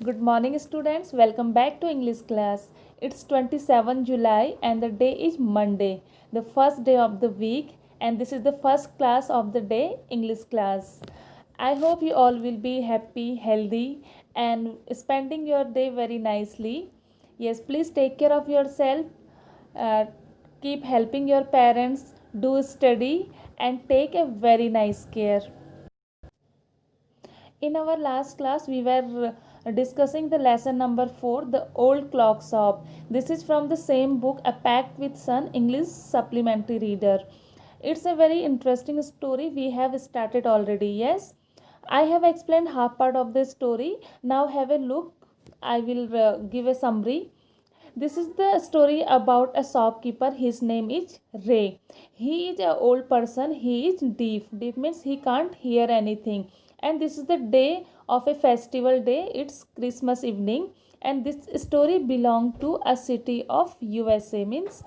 Good morning, students. Welcome back to English class. It's 27 July and the day is Monday, the first day of the week, and this is the first class of the day, English class. I hope you all will be happy, healthy, and spending your day very nicely. Yes, please take care of yourself. Uh, Keep helping your parents, do study, and take a very nice care. In our last class, we were discussing the lesson number 4, The Old Clock Shop. This is from the same book, A Pact with Sun English Supplementary Reader. It's a very interesting story. We have started already. Yes, I have explained half part of the story. Now have a look. I will give a summary. This is the story about a shopkeeper. His name is Ray. He is an old person. He is deaf. Deaf means he can't hear anything. And this is the day of a festival day. It's Christmas evening. And this story belongs to a city of USA. Means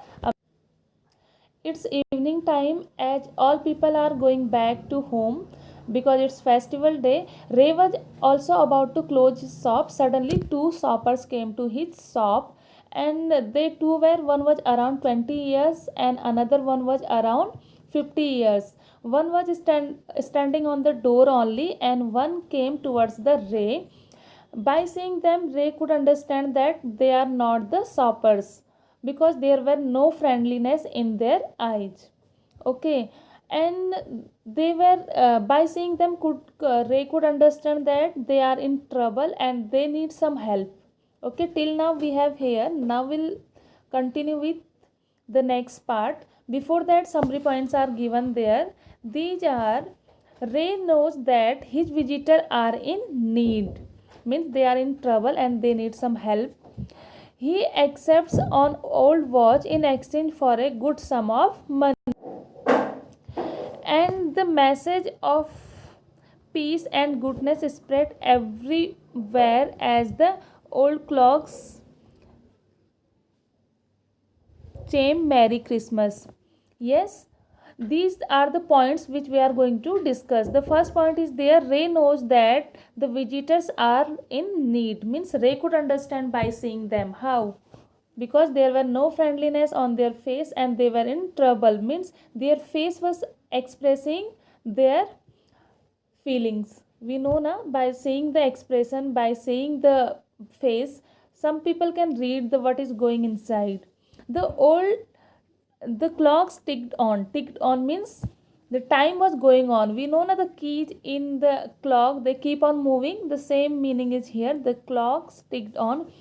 it's evening time as all people are going back to home because it's festival day. Ray was also about to close his shop. Suddenly two shoppers came to his shop and they two were, one was around 20 years and another one was around 50 years. One was standing on the door only and one came towards the Ray. By seeing them, Ray could understand that they are not the shoppers because there were no friendliness in their eyes. Okay, and they were by seeing them, could Ray could understand that they are in trouble and they need some help. Okay, till now we have here. Now we'll continue with the next part. Before that, summary points are given there. These are, Ray knows that his visitors are in need, means they are in trouble and they need some help. He accepts an old watch in exchange for a good sum of money, and the message of peace and goodness spread everywhere as the old clocks chime Merry Christmas. Yes, these are the points which we are going to discuss. The first point is there, Ray knows that the visitors are in need, means Ray could understand by seeing them. How? Because there were no friendliness on their face and they were in trouble, means their face was expressing their feelings. We know now, by seeing the expression, by seeing the face, some people can read the what is going inside. The clocks ticked on means the time was going on. We know now the keys in the clock, they keep on moving. The same meaning is here. The clocks ticked on.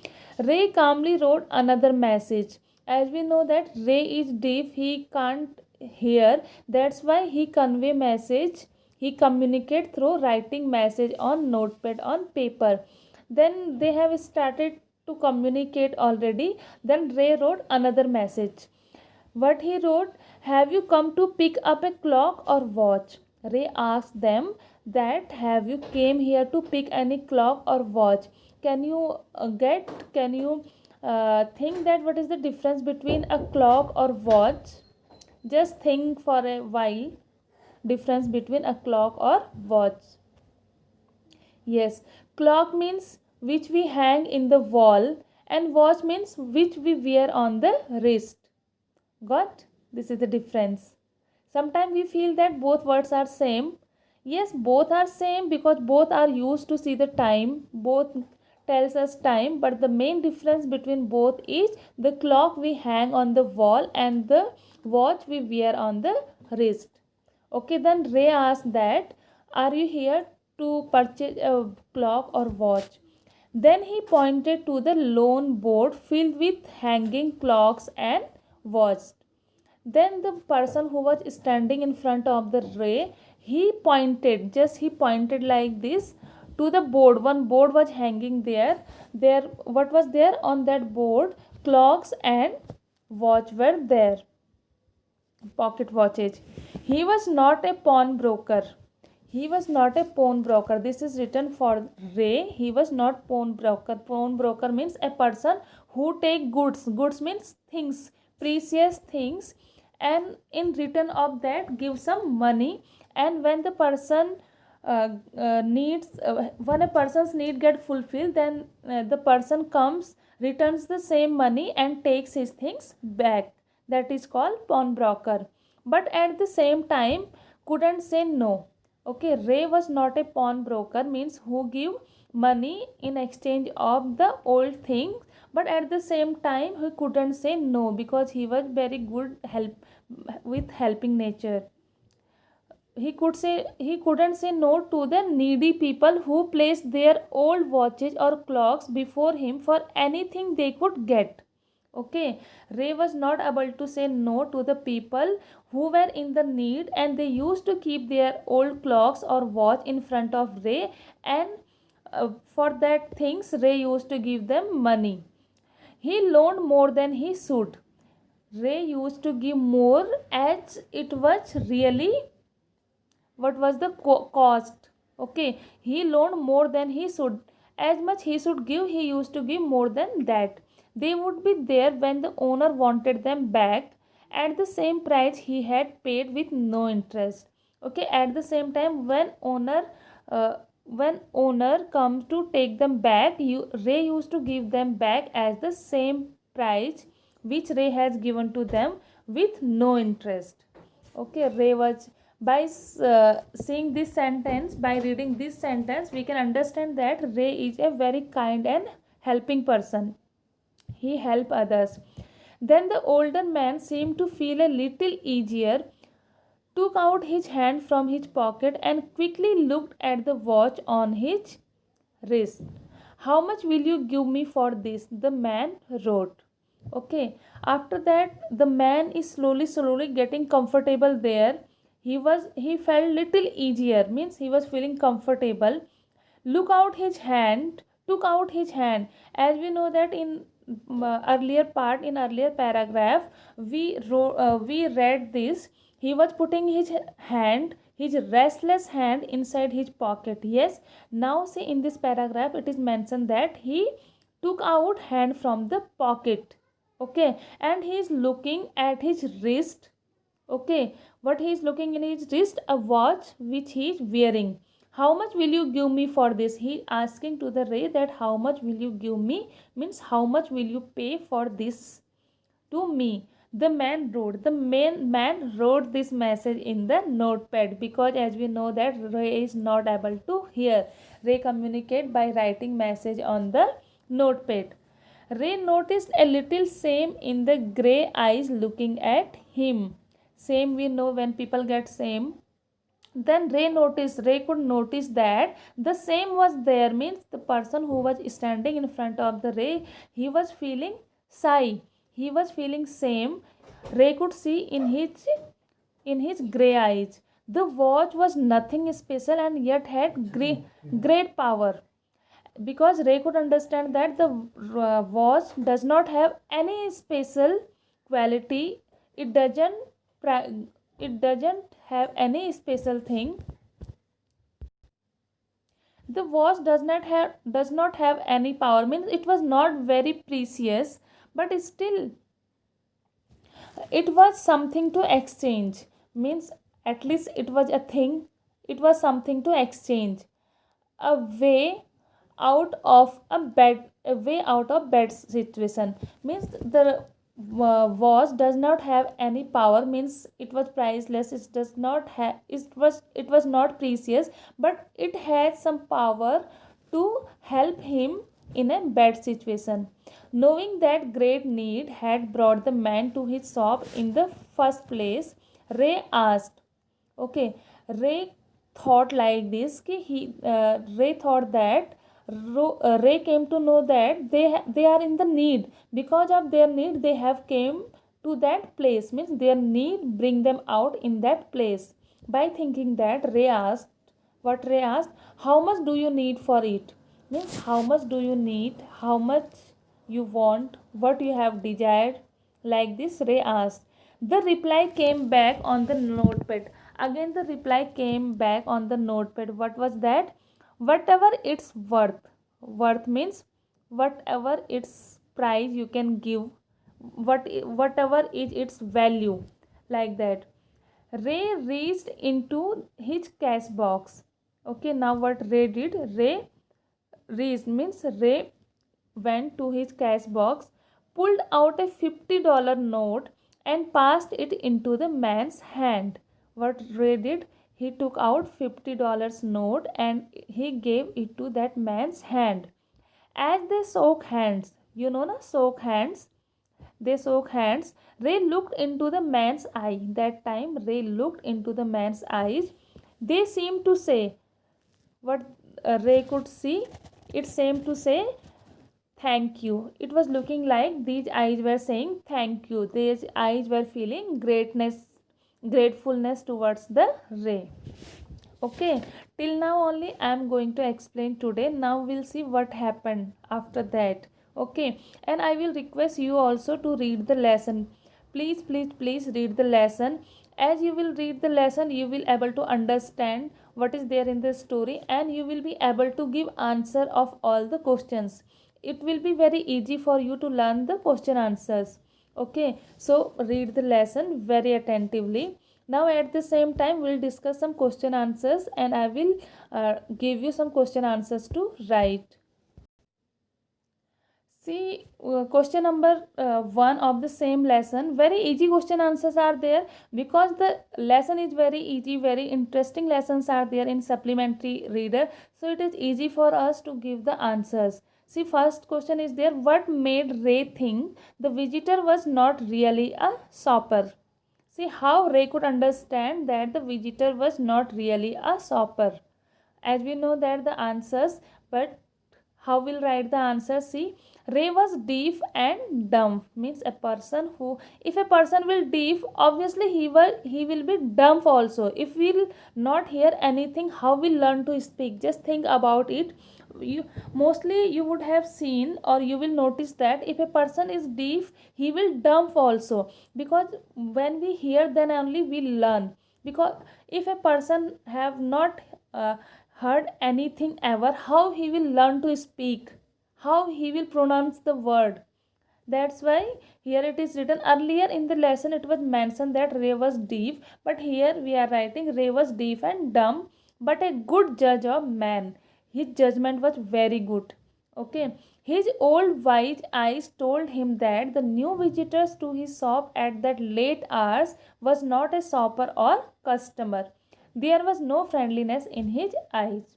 Ray calmly wrote another message. As we know that Ray is deaf, he can't hear. That's why he convey message, he communicate through writing message on notepad on paper. Then they have started to communicate already. Then Ray wrote another message. What he wrote, have you come to pick up a clock or watch? Ray asked them that, have you came here to pick any clock or watch? Can you think that what is the difference between a clock or watch? Just think for a while, difference between a clock or watch. Yes, clock means which we hang in the wall and watch means which we wear on the wrist. Got? This is the difference. Sometimes we feel that both words are same. Yes, both are same because both are used to see the time. Both tells us time, but the main difference between both is the clock we hang on the wall and the watch we wear on the wrist. Okay, then Ray asked that, are you here to purchase a clock or watch? Then he pointed to the lone board filled with hanging clocks and watches. Then the person who was standing in front of the Ray, he pointed like this to the board. One board was hanging there. What was there on that board? Clocks and watch were there. Pocket watches. He was not a pawnbroker. He was not a pawnbroker. This is written for Ray. He was not pawnbroker. Pawnbroker means a person who take goods. Goods means things, precious things, and in return of that give some money. And when the person needs when a person's need get fulfilled, then the person comes, returns the same money and takes his things back. That is called pawnbroker. But at the same time couldn't say no. Okay, Ray was not a pawnbroker, means who give money in exchange of the old thing, but at the same time he couldn't say no because he was very good help with helping nature. He couldn't say no to the needy people who placed their old watches or clocks before him for anything they could get. Okay, Ray was not able to say no to the people who were in the need, and they used to keep their old clocks or watch in front of Ray, and for that things Ray used to give them money. He loaned more than he should. Ray used to give more as it was really what was the cost. Okay, he loaned more than he should. As much he should give, he used to give more than that. They would be there when the owner wanted them back at the same price he had paid with no interest. Okay, at the same time uh, when owner comes to take them back, Ray used to give them back as the same price which Ray has given to them with no interest. Okay, Ray was, by seeing this sentence, by reading this sentence, we can understand that Ray is a very kind and helping person. He help others. Then the older man seemed to feel a little easier, took out his hand from his pocket and quickly looked at the watch on his wrist. How much will you give me for this? The man wrote. Okay, after that the man is slowly getting comfortable there. He felt little easier, means he was feeling comfortable. Look out his hand, took out his hand. As we know that in earlier paragraph we read this. He was putting his hand, his restless hand inside his pocket. Yes, now see in this paragraph it is mentioned that he took out hand from the pocket. Okay, and he is looking at his wrist. Okay, what he is looking in his wrist? A watch which he is wearing. How much will you give me for this? He asking to the Ray that how much will you give me, means how much will you pay for this to me. The man wrote this message in the notepad, because as we know that Ray is not able to hear. Ray communicate by writing message on the notepad. Ray noticed a little shame in the grey eyes looking at him. Same, we know when people get shame. Then Ray could notice that the same was there, means the person who was standing in front of the Ray, he was feeling shy, he was feeling shame. Ray could see in his gray eyes. The watch was nothing special and yet had great power, because Ray could understand that the watch does not have any special quality. It doesn't it doesn't have any special thing. The watch does not have any power, means it was not very precious, but still it was something to exchange, means at least it was a thing, it was something to exchange. A way out of bad situation, means the watch does not have any power, means it was priceless, it was not precious, but it had some power to help him in a bad situation. Knowing that great need had brought the man to his shop in the first place, Ray asked. Okay, Ray thought like this कि Ray thought that Ray came to know that they are in the need. Because of their need they have came to that place, means their need bring them out in that place. By thinking that, Ray asked, how much do you need for it? Means how much do you need, how much you want, what you have desired. Like this Ray asked. The reply came back on the notepad. Again the reply came back on the notepad. What was that? Whatever its worth. Worth means whatever its price you can give, whatever is its value. Like that Ray reached into his cash box. Okay, now what Ray did? Ray went to his cash box, pulled out a $50 note, and passed it into the man's hand. What Ray did? He took out $50 note and he gave it to that man's hand. As they shook hands, you know na, shook hands. They shook hands. Ray looked into the man's eye. That time Ray looked into the man's eyes. They seemed to say, what Ray could see, it seemed to say thank you. It was looking like these eyes were saying thank you. These eyes were feeling gratefulness towards the Ray. Okay, till now only I am going to explain today. Now we'll see what happened after that. Okay, and I will request you also to read the lesson. Please read the lesson. As you will read the lesson, you will able to understand what is there in the story, and you will be able to give answer of all the questions. It will be very easy for you to learn the question answers. Okay, so read the lesson very attentively. Now at the same time we'll discuss some question answers, and I will give you some question answers to write. See, question number 1 of the same lesson. Very easy question answers are there, because the lesson is very easy. Very interesting lessons are there in supplementary reader, so it is easy for us to give the answers. See, first question is there. What made Ray think the visitor was not really a shopper? See how Ray could understand that the visitor was not really a shopper. As we know that the answers, but how we'll write the answer? See, Ray was deaf and dumb. Means a person who, if a person will deaf, obviously he will be dumb also. If we'll not hear anything, how we'll learn to speak? Just think about it. You mostly you would have seen, or you will notice that if a person is deaf, he will dumb also, because when we hear, then only we learn. Because if a person have not heard anything ever, how he will learn to speak, how he will pronounce the word? That's why here it is written. Earlier in the lesson it was mentioned that Ray was deaf, but here we are writing Ray was deaf and dumb, but a good judge of man. His judgment was very good. Okay. His old wise eyes told him that the new visitors to his shop at that late hours was not a shopper or customer. There was no friendliness in his eyes.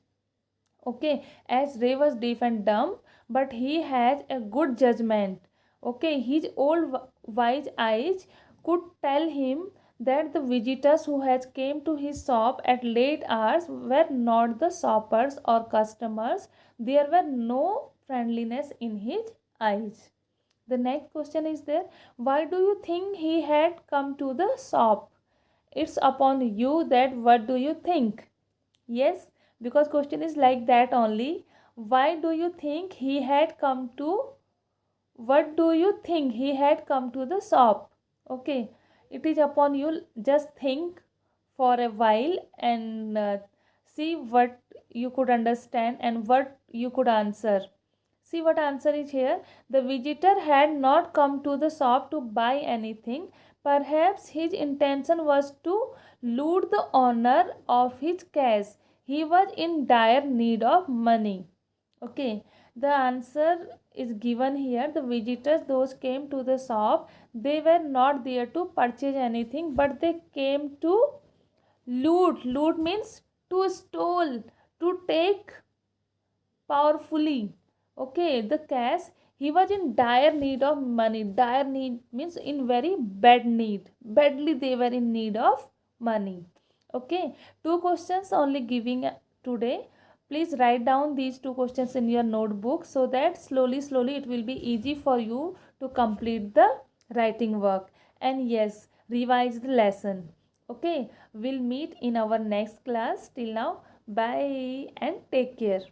Okay, as Ray was deaf and dumb, but he has a good judgment. Okay, his old wise eyes could tell him that the visitors who has came to his shop at late hours were not the shoppers or customers. There were no friendliness in his eyes. The next question is there. Why do you think he had come to the shop? It's upon you that what do you think? Yes, because question is like that only. Why do you think he had come to, what do you think he had come to the shop? Okay, it is upon you. Just think for a while and see what you could understand and what you could answer. See what answer is here. The visitor had not come to the shop to buy anything. Perhaps his intention was to loot the owner of his cash. He was in dire need of money. Okay, the answer is given here. The visitors, those came to the shop, they were not there to purchase anything, but they came to loot. Loot means to steal, to take powerfully. Okay, the cash. He was in dire need of money. Dire need means in very bad need. Badly they were in need of money. Okay, two questions only giving today. Please write down these two questions in your notebook, so that slowly it will be easy for you to complete the writing work. And yes, revise the lesson. Okay, we'll meet in our next class. Till now, bye and take care.